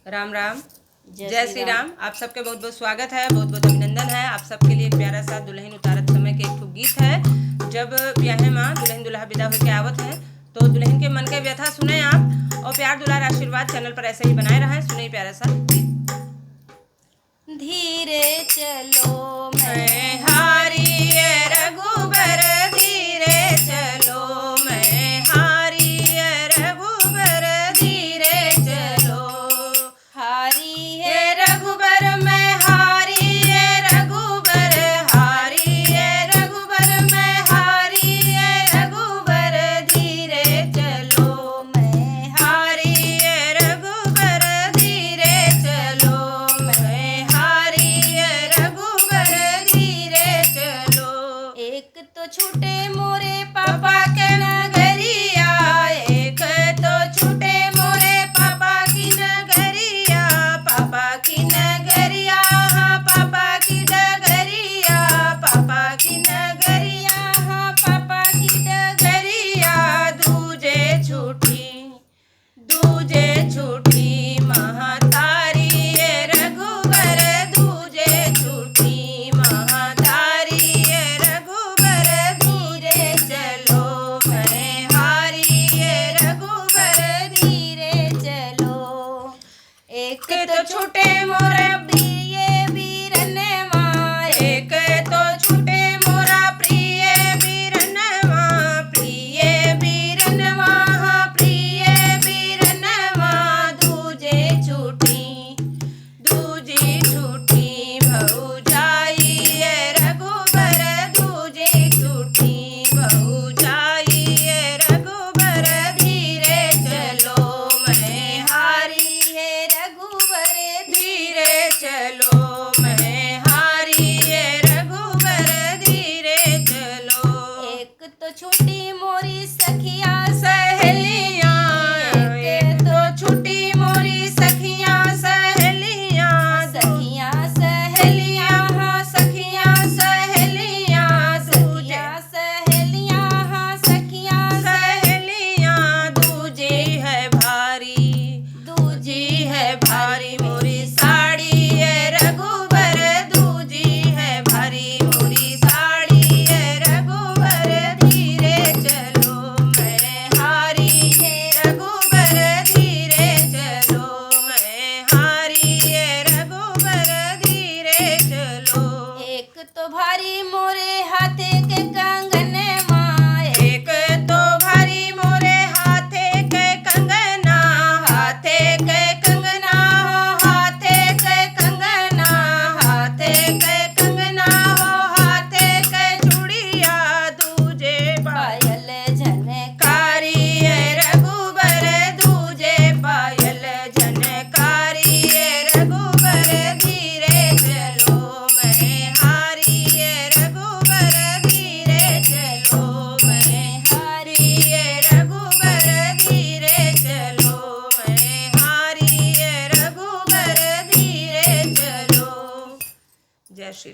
राम राम। जय श्री राम। आप सबके बहुत बहुत स्वागत है, बहुत बहुत अभिनंदन है। आप सबके लिए एक प्यारा सा दुल्हन उतारत समय के एक ठो गीत है। जब ब्याहे माँ दुल्हन दुल्हा विदा होके आवत है तो दुल्हन के मन के व्यथा सुने आप, और प्यार दुलार आशीर्वाद चैनल पर ऐसे ही बनाए रहे। सुने प्यारा सा गीत। धीरे चलो मैं हारी ये रघुबर, धीरे चलो मैं हारी ये रघुबर, धीरे चलो। हारी है ये रघुबर मैं हारी ये रघुबर, हारी ये रघुबर मैं हारी ये रघुबर, धीरे चलो मैं हारी ये रघुबर, धीरे चलो मैं हारी ये रघुबर, धीरे चलो। एक तो छूटे मोरे पापा के नगरिया, एक तो छूटे मोरे पापा की नगरिया, पापा की नगरिया, हाँ पापा की डगरिया, पापा की नगरिया, हाँ पापा की डगरिया। दूजे छूटी महतारी ये रघुबर, दूजे छूटी महतारी ये रघुबर, धीरे चलो मैं हारी ये रघुबर, धीरे चलो। एक तो छूटे मोरे